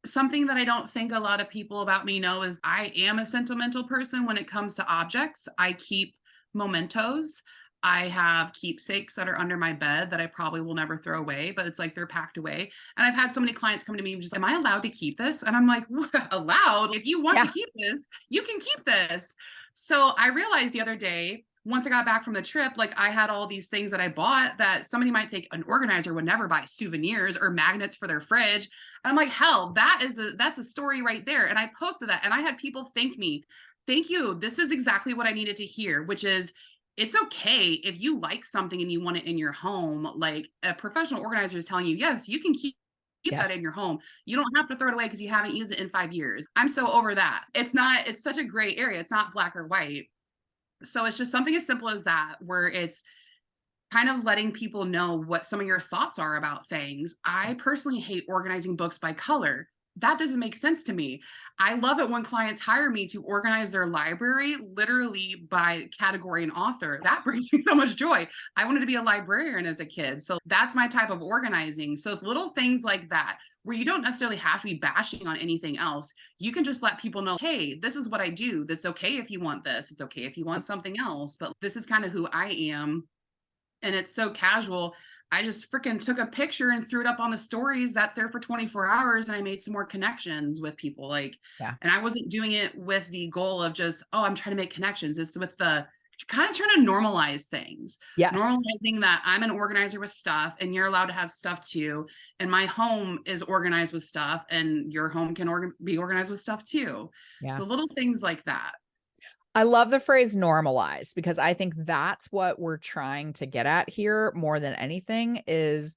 something that I don't think a lot of people about me know is I am a sentimental person when it comes to objects. I keep mementos. I have keepsakes that are under my bed that I probably will never throw away, but it's like they're packed away. And I've had so many clients come to me and just, am I allowed to keep this? And I'm like, allowed? If you want to Yeah. keep this, you can keep this. So I realized the other day, once I got back from the trip, like I had all these things that I bought that somebody might think an organizer would never buy souvenirs or magnets for their fridge. And I'm like, hell, that's a story right there. And I posted that and I had people thank me. Thank you. This is exactly what I needed to hear, which is it's okay if you like something and you want it in your home. Like a professional organizer is telling you, yes, you can keep that Yes. in your home. You don't have to throw it away because you haven't used it in 5 years. I'm so over that. It's such a gray area. It's not black or white. So it's just something as simple as that, where it's kind of letting people know what some of your thoughts are about things. I personally hate organizing books by color. That doesn't make sense to me. I love it when clients hire me to organize their library literally by category and author. That Yes. brings me so much joy. I wanted to be a librarian as a kid. So that's my type of organizing. So little things like that, where you don't necessarily have to be bashing on anything else. You can just let people know, hey, this is what I do. That's okay if you want this. It's okay if you want something else. But this is kind of who I am. And it's so casual. I just freaking took a picture and threw it up on the stories. That's there for 24 hours. And I made some more connections with people. Like, Yeah. and I wasn't doing it with the goal of just, oh, I'm trying to make connections. It's with the kind of trying to normalize things, Yes. normalizing that I'm an organizer with stuff and you're allowed to have stuff too. And my home is organized with stuff and your home can be organized with stuff too. Yeah. So little things like that. I love the phrase normalize because I think that's what we're trying to get at here more than anything is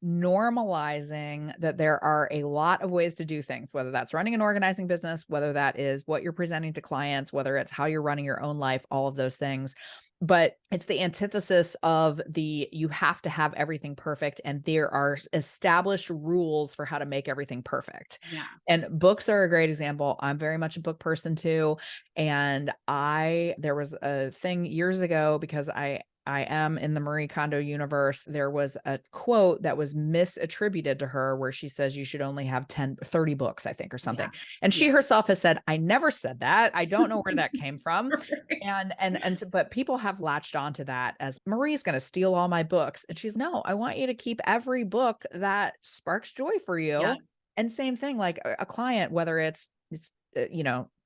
normalizing that there are a lot of ways to do things, whether that's running an organizing business, whether that is what you're presenting to clients, whether it's how you're running your own life, all of those things. But it's the antithesis of the you have to have everything perfect. And there are established rules for how to make everything perfect. Yeah. And books are a great example. I'm very much a book person too. And there was a thing years ago because I am in the Marie Kondo universe. There was a quote that was misattributed to her where she says you should only have 30 books, I think, or something. Yeah. And she Yeah. herself has said, I never said that. I don't know where that came from. But people have latched onto that as Marie's going to steal all my books. And she's, no, I want you to keep every book that sparks joy for you. Yeah. And same thing, like a client, whether it's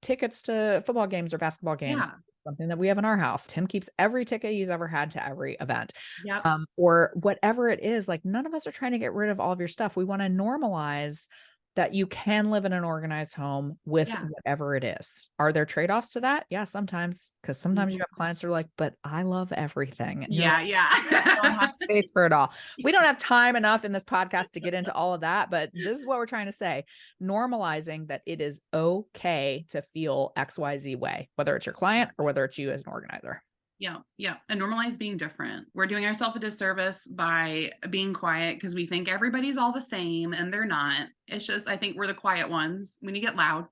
tickets to football games or basketball games, Yeah. something that we have in our house. Tim keeps every ticket he's ever had to every event. Yep. Or whatever it is, like none of us are trying to get rid of all of your stuff. We want to normalize that you can live in an organized home with Yeah. whatever it is. Are there trade-offs to that? Yeah, sometimes, because sometimes you have clients who are like, but I love everything. And you're Yeah. like, Yeah. I don't have space for it all. We don't have time enough in this podcast to get into all of that, but this is what we're trying to say. Normalizing that it is okay to feel XYZ way, whether it's your client or whether it's you as an organizer. Yeah. Yeah. And normalize being different. We're doing ourselves a disservice by being quiet because we think everybody's all the same and they're not. It's just, I think we're the quiet ones when you get loud.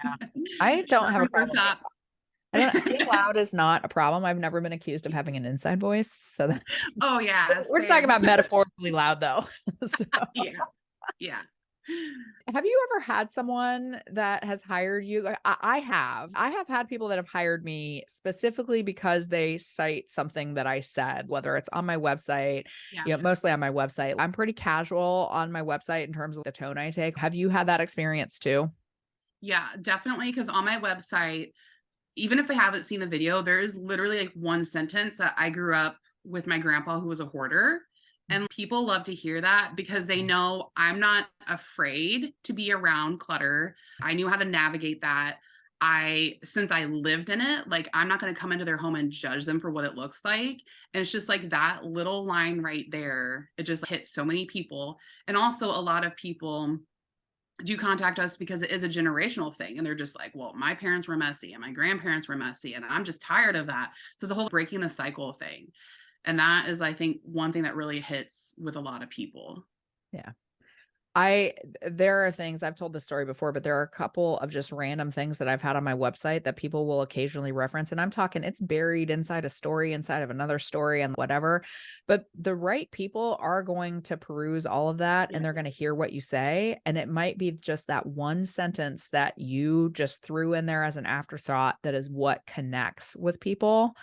Yeah. I don't have a problem. Being loud is not a problem. I've never been accused of having an inside voice. So that's, Oh yeah. we're just talking about metaphorically loud though. So. Yeah. Yeah. Have you ever had someone that has hired you? I have. I have had people that have hired me specifically because they cite something that I said, whether it's on my website, Yeah. mostly on my website. I'm pretty casual on my website in terms of the tone I take. Have you had that experience too? Yeah, definitely. Because on my website, even if they haven't seen the video, there is literally like one sentence that I grew up with my grandpa who was a hoarder. And people love to hear that because they know I'm not afraid to be around clutter. I knew how to navigate that. Since I lived in it, like I'm not going to come into their home and judge them for what it looks like. And it's just like that little line right there. It just hits so many people. And also a lot of people do contact us because it is a generational thing. And they're just like, well, my parents were messy and my grandparents were messy and I'm just tired of that. So it's a whole breaking the cycle thing. And that is, I think, one thing that really hits with a lot of people. Yeah. There are things I've told this story before, but there are a couple of just random things that I've had on my website that people will occasionally reference. And I'm talking, it's buried inside a story, inside of another story and whatever, but the right people are going to peruse all of that and they're going to hear what you say. And it might be just that one sentence that you just threw in there as an afterthought that is what connects with people.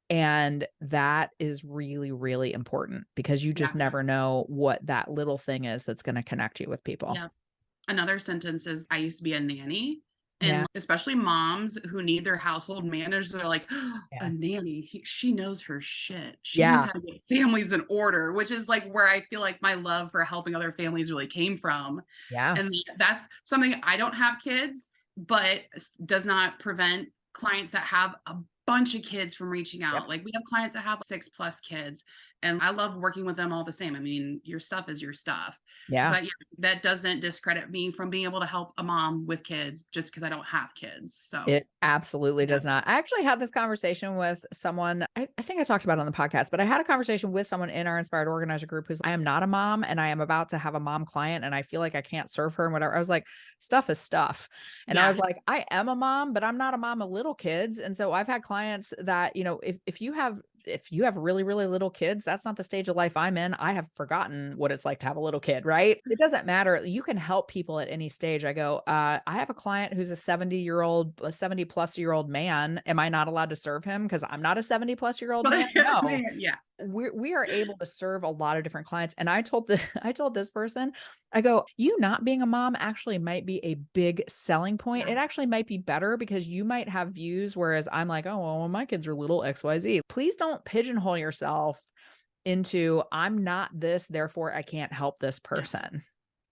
And that is really, really important because you Yeah. just never know what that little thing is that's going to connect you with people. Yeah. Another sentence is I used to be a nanny. Yeah. And especially moms who need their household managers, they're like, Yeah. a nanny, she knows her shit. She knows Yeah. how to get families in order, which is like where I feel like my love for helping other families really came from. Yeah. And that's something. I don't have kids, but does not prevent clients that have a bunch of kids from reaching Yep. out. Like we have clients that have 6+ kids, and I love working with them all the same. I mean, your stuff is your stuff. Yeah. But yeah, that doesn't discredit me from being able to help a mom with kids just because I don't have kids. So It absolutely yeah. does not. I actually had this conversation with someone, I think I talked about it on the podcast, but I had a conversation with someone in our Inspired Organizer group who's, I am not a mom and I am about to have a mom client and I feel like I can't serve her and whatever. I was like, stuff is stuff. And I Yeah. was like, I am a mom, but I'm not a mom of little kids. And so I've had clients that, you know, if you have really, really little kids, that's not the stage of life I'm in. I have forgotten what it's like to have a little kid, right? It doesn't matter. You can help people at any stage. I go, I have a client who's a 70+ year old man. Am I not allowed to serve him because I'm not a 70+ year old man? No, Yeah. we are able to serve a lot of different clients. And I told this person, I go, you not being a mom actually might be a big selling point. Yeah. It actually might be better because you might have views, whereas I'm like, oh, well, when my kids are little, XYZ. Please don't pigeonhole yourself into I'm not this, therefore I can't help this Yeah. person.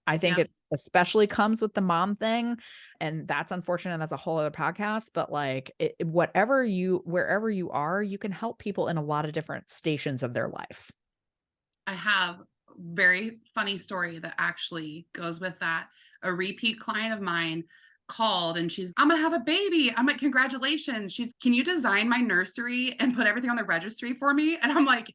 I think Yep. it especially comes with the mom thing, and that's unfortunate. And that's a whole other podcast, but like wherever you are, you can help people in a lot of different stations of their life. I have a very funny story that actually goes with that. A repeat client of mine called and she's, I'm gonna have a baby. I'm like, congratulations. Can you design my nursery and put everything on the registry for me? And I'm like,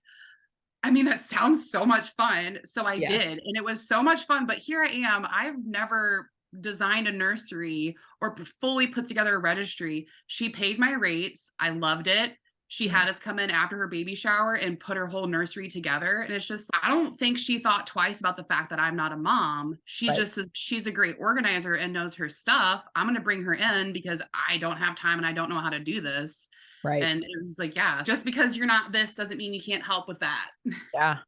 I mean, that sounds so much fun. So I Yeah. did, and it was so much fun. But here I am. I've never designed a nursery or fully put together a registry. She paid my rates. I loved it. She Yeah. had us come in after her baby shower and put her whole nursery together. And it's just, I don't think she thought twice about the fact that I'm not a mom. Right. She's a great organizer and knows her stuff. I'm going to bring her in because I don't have time and I don't know how to do this. Right. And it was like, yeah, just because you're not this doesn't mean you can't help with that. Yeah.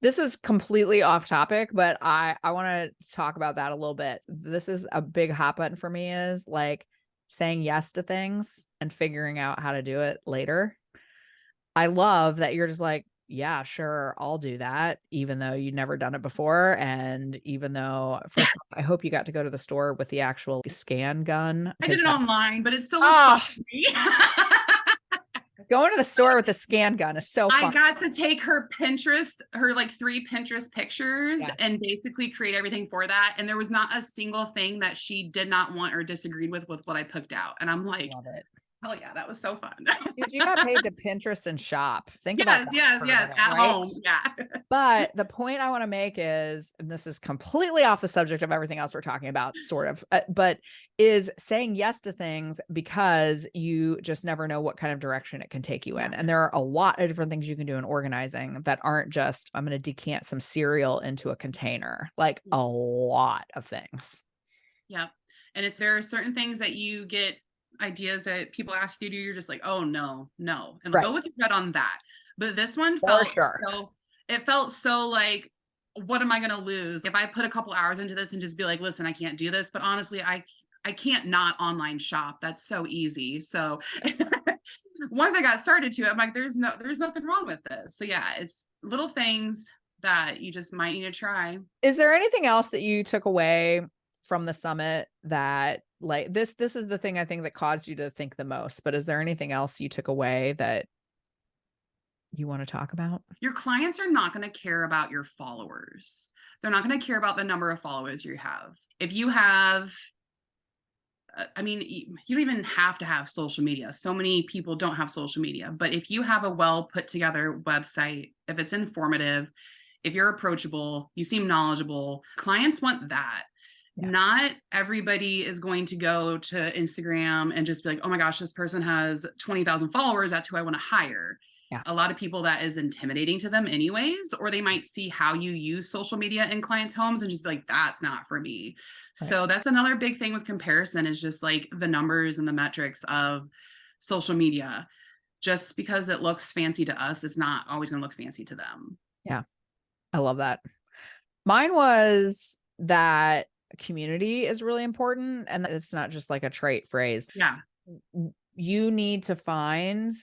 This is completely off topic, but I want to talk about that a little bit. This is a big hot button for me, is like saying yes to things and figuring out how to do it later. I love that you're just like, yeah, sure, I'll do that, even though you'd never done it before. And even though, first off, I hope you got to go to the store with the actual scan gun, I did because it that's, online, but it still was fun oh, for me. going to the store with the scan gun is so I fun. got to take her Pinterest, her like 3 Pinterest pictures Yeah. and basically create everything for that. And there was not a single thing that she did not want or disagreed with what I picked out. And I'm like, Love it. oh yeah, that was so fun. Dude, you got paid to Pinterest and shop. Think about that for a minute, At right? home. Yeah. But the point I want to make is, and this is completely off the subject of everything else we're talking about, sort of, but is saying yes to things because you just never know what kind of direction it can take you in. And there are a lot of different things you can do in organizing that aren't just, I'm going to decant some cereal into a container, like a lot of things. Yep. And there are certain things that you get ideas that people ask you to do, you're just like, oh no, and Right. go with your gut on that. But this one For sure. it felt so like, what am I gonna lose if I put a couple hours into this and just be like, listen, I can't do this. But honestly, I can't not online shop. That's so easy. So once I got started to it, I'm like, there's nothing wrong with this. So yeah, it's little things that you just might need to try. Is there anything else that you took away from the summit that, like, this is the thing I think that caused you to think the most, but is there anything else you took away that you want to talk about? Your clients are not going to care about your followers. They're not going to care about the number of followers you have. If you have, I mean, you don't even have to have social media. So many people don't have social media, but if you have a well put together website, if it's informative, if you're approachable, you seem knowledgeable, clients want that. Yeah. Not everybody is going to go to Instagram and just be like, oh my gosh, this person has 20,000 followers. That's who I want to hire. Yeah. A lot of people, that is intimidating to them anyways, or they might see how you use social media in clients' homes and just be like, that's not for me. Right. So that's another big thing with comparison, is just like the numbers and the metrics of social media. just because it looks fancy to us, it's not always going to look fancy to them. Yeah. I love that. Mine was that community is really important, and that it's not just like a trait phrase. Yeah. You need to find,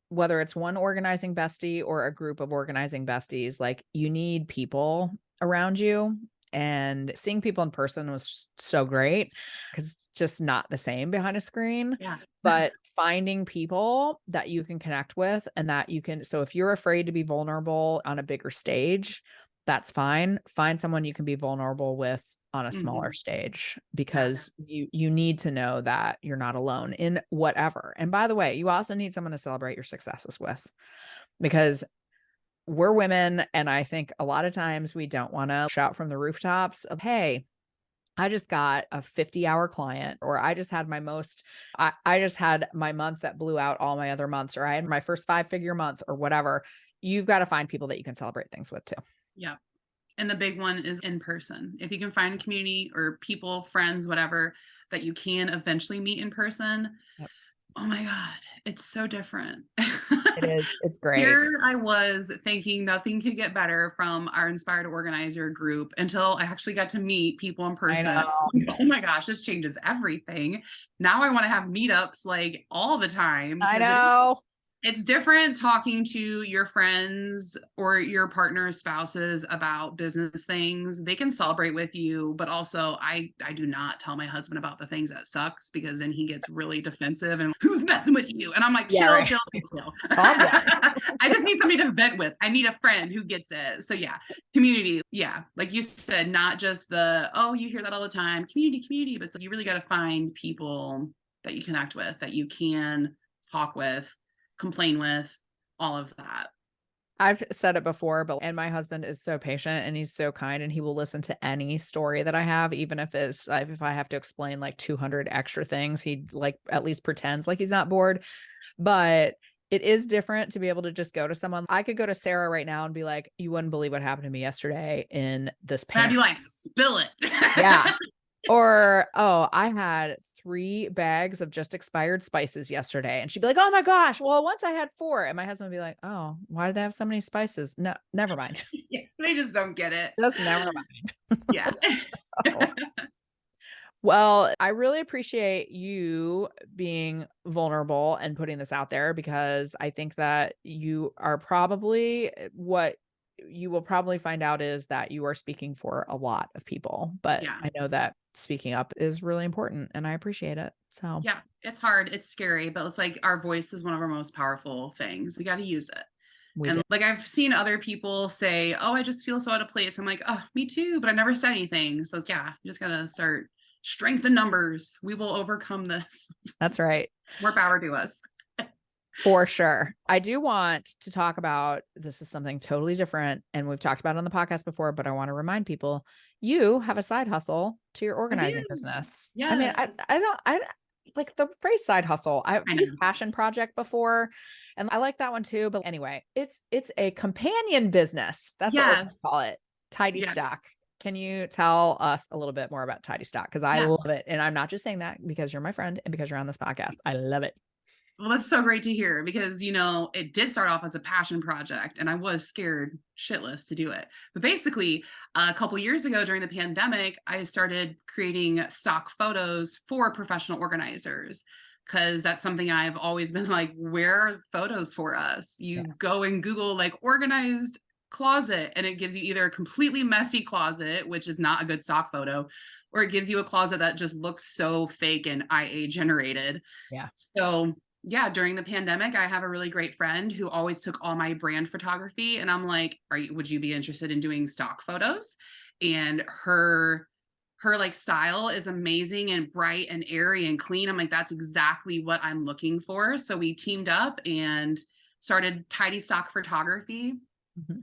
whether it's one organizing bestie or a group of organizing besties, like you need people around you, and seeing people in person was so great because it's just not the same behind a screen. Yeah. But finding people that you can connect with and that you can, so if you're afraid to be vulnerable on a bigger stage, that's fine. Find someone you can be vulnerable with on a smaller stage, because you need to know that you're not alone in whatever. And by the way, you also need someone to celebrate your successes with, because we're women. And I think a lot of times we don't want to shout from the rooftops of, hey, I just got a 50-hour client, or I just had I just had my month that blew out all my other months, or I had my first 5-figure month, or whatever. You've got to find people that you can celebrate things with too. Yeah. And the big one is in person. If you can find a community or people, friends, whatever, that you can eventually meet in person. Yep. Oh my God, it's so different. It is. It's great. Here I was thinking nothing could get better from our Inspired Organizer group until I actually got to meet people in person. I know. Oh my gosh, this changes everything. Now I want to have meetups like all the time. I know. It's different talking to your friends or your partner's spouses about business things. They can celebrate with you, but also I do not tell my husband about the things that sucks, because then he gets really defensive and who's messing with you? And I'm like, chill, right. chill. I just need somebody to vent with. I need a friend who gets it. So yeah, community. Yeah. Like you said, not just you hear that all the time, community, but you really got to find people that you connect with, that you can talk with, complain with, all of that. I've said it before, and my husband is so patient and he's so kind, and he will listen to any story that I have, even if if I have to explain like 200 extra things, he like at least pretends like he's not bored. But it is different to be able to just go to someone. I could go to Sarah right now and be like, you wouldn't believe what happened to me yesterday in this pantry. I'd be like, spill it. Yeah. Or, oh, I had 3 bags of just expired spices yesterday. And she'd be like, oh my gosh, well, once I had 4. And my husband would be like, oh, why did they have so many spices? No, never mind. Yeah, they just don't get it. Just never mind. Yeah. So, well, I really appreciate you being vulnerable and putting this out there, because I think that you are probably, what you will probably find out is that you are speaking for a lot of people. But Yeah. I know that speaking up is really important, and I appreciate it. So yeah, it's hard. It's scary, but it's like our voice is one of our most powerful things. We got to use it. Like I've seen other people say, oh, I just feel so out of place. I'm like, oh, me too, but I never said anything. So yeah, you just got to start strength in numbers. We will overcome this. That's right. More power to us. For sure. I do want to talk about, this is something totally different, and we've talked about it on the podcast before, but I want to remind people, you have a side hustle to your organizing business. Yes. I mean, I like the phrase side hustle. I've used passion project before, and I like that one too. But anyway, it's a companion business. That's what we call it. Tidy Stock. Can you tell us a little bit more about Tidy Stock? Because I love it. And I'm not just saying that because you're my friend and because you're on this podcast. I love it. Well, that's so great to hear, because, it did start off as a passion project and I was scared shitless to do it. But basically, a couple years ago during the pandemic, I started creating stock photos for professional organizers, because that's something I've always been like, where are photos for us? You go and Google like organized closet, and it gives you either a completely messy closet, which is not a good stock photo, or it gives you a closet that just looks so fake and IA generated. Yeah. So yeah, during the pandemic, I have a really great friend who always took all my brand photography, and I'm like, would you be interested in doing stock photos? And her like style is amazing and bright and airy and clean. I'm like, that's exactly what I'm looking for. So we teamed up and started Tidy Stock Photography.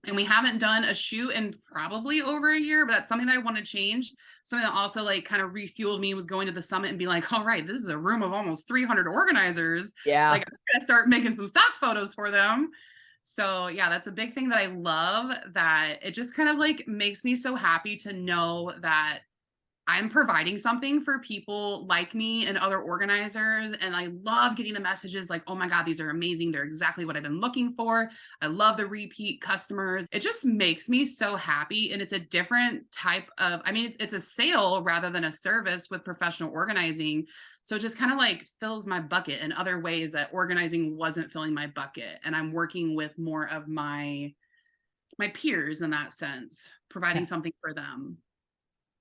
And we haven't done a shoot in probably over a year, but that's something that I want to change. Something that also like kind of refueled me was going to the summit and be like, all right, this is a room of almost 300 organizers. Yeah. Like I'm going to start making some stock photos for them. So yeah, that's a big thing that I love, that it just kind of like makes me so happy to know that I'm providing something for people like me and other organizers. And I love getting the messages like, oh my God, these are amazing. They're exactly what I've been looking for. I love the repeat customers. It just makes me so happy. And it's a different type of, I mean, it's a sale rather than a service with professional organizing. So it just kind of like fills my bucket in other ways that organizing wasn't filling my bucket. And I'm working with more of my peers in that sense, providing something for them.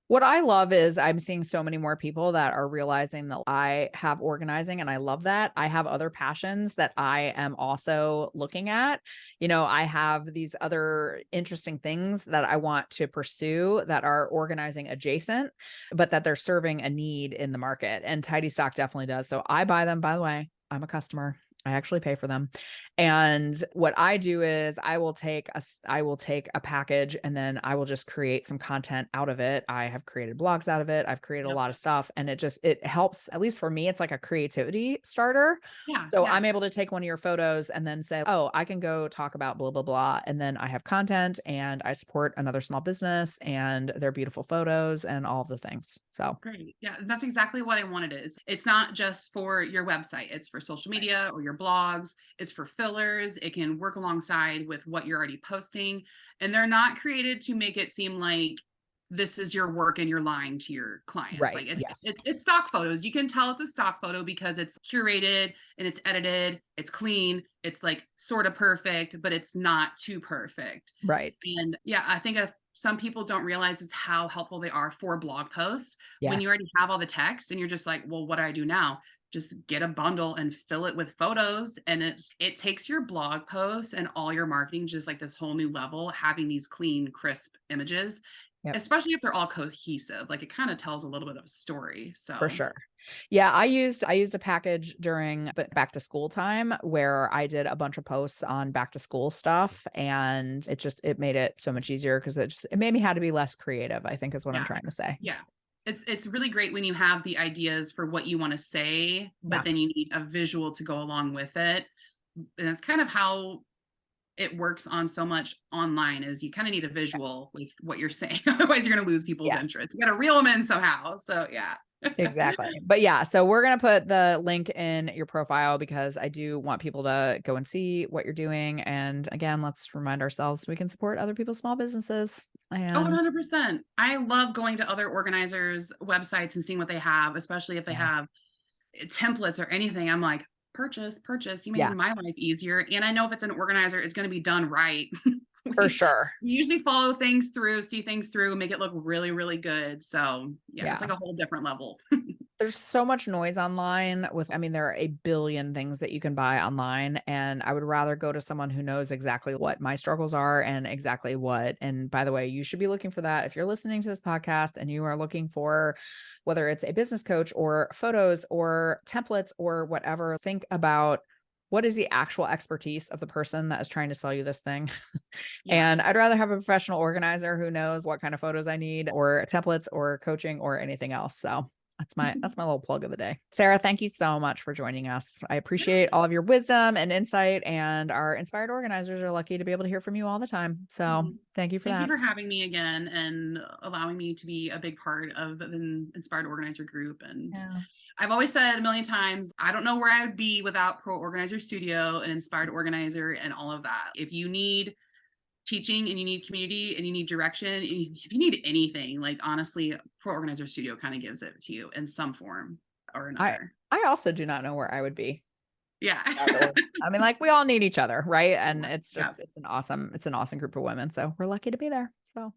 What I love is I'm seeing so many more people that are realizing that I have organizing, and I love that. I have other passions that I am also looking at. I have these other interesting things that I want to pursue that are organizing adjacent, but that they're serving a need in the market. And Tidy Stock definitely does. So I buy them, by the way. I'm a customer. I actually pay for them. And what I do is I will take a package and then I will just create some content out of it. I have created blogs out of it. I've created a Yep. lot of stuff, and it helps, at least for me, it's like a creativity starter. Yeah. So Yeah. I'm able to take one of your photos and then say, oh, I can go talk about blah, blah, blah. And then I have content and I support another small business and their beautiful photos and all of the things. So Great. Yeah, that's exactly what I wanted is. It's not just for your website, it's for social media or your blogs, it's for fillers. It can work alongside with what you're already posting. And they're not created to make it seem like this is your work and you're lying to your clients. right. Like it's Yes. it's stock photos. You can tell it's a stock photo because it's curated and it's edited, it's clean, it's like sort of perfect, but it's not too perfect. Right. And yeah, I think some people don't realize is how helpful they are for blog posts when you Yes. already have all the text and you're just like, well, what do I do now? Just get a bundle and fill it with photos. And it takes your blog posts and all your marketing just like this whole new level, having these clean, crisp images, Yep. especially if they're all cohesive. Like it kind of tells a little bit of a story. For So sure. Yeah, I used a package during back to school time where I did a bunch of posts on back to school stuff, and it made it so much easier because it made me had to be less creative, I think is what I'm yeah, trying to say. yeah. It's really great when you have the ideas for what you want to say, Yeah. but then you need a visual to go along with it. And that's kind of how it works on so much online is you kind of need a visual with what you're saying. Otherwise you're going to lose people's Yes. interest. You got to reel them in somehow. So yeah. Exactly. But yeah, so we're going to put the link in your profile because I do want people to go and see what you're doing. And again, let's remind ourselves we can support other people's small businesses. Oh, And 100%. I love going to other organizers' websites and seeing what they have, especially if they yeah, have templates or anything. I'm like, purchase. You made yeah, my life easier. And I know if it's an organizer, it's going to be done right. for we, sure. we usually follow things through, see things through, make it look really, really good. So yeah, it's Yeah. like a whole different level. There's so much noise online I mean, there are a billion things that you can buy online, and I would rather go to someone who knows exactly what my struggles are and exactly what. And by the way, you should be looking for that. If you're listening to this podcast and you are looking for whether it's a business coach or photos or templates or whatever, think about what is the actual expertise of the person that is trying to sell you this thing. Yeah. And I'd rather have a professional organizer who knows what kind of photos I need or templates or coaching or anything else. So that's my little plug of the day. Sarah, thank you so much for joining us. I appreciate all of your wisdom and insight, and our inspired organizers are lucky to be able to hear from you all the time. So thank you for Thank you that. for having me again and allowing me to be a big part of an inspired organizer group. And Yeah. I've always said a million times, I don't know where I would be without Pro Organizer Studio, an inspired organizer, and all of that. If you need teaching and you need community and you need direction, and if you need anything, like honestly, Pro Organizer Studio kind of gives it to you in some form or I another. I also do not know where I would be Yeah. without the org. I mean, like we all need each other, right? And Yeah. it's an awesome group of women. So we're lucky to be there. So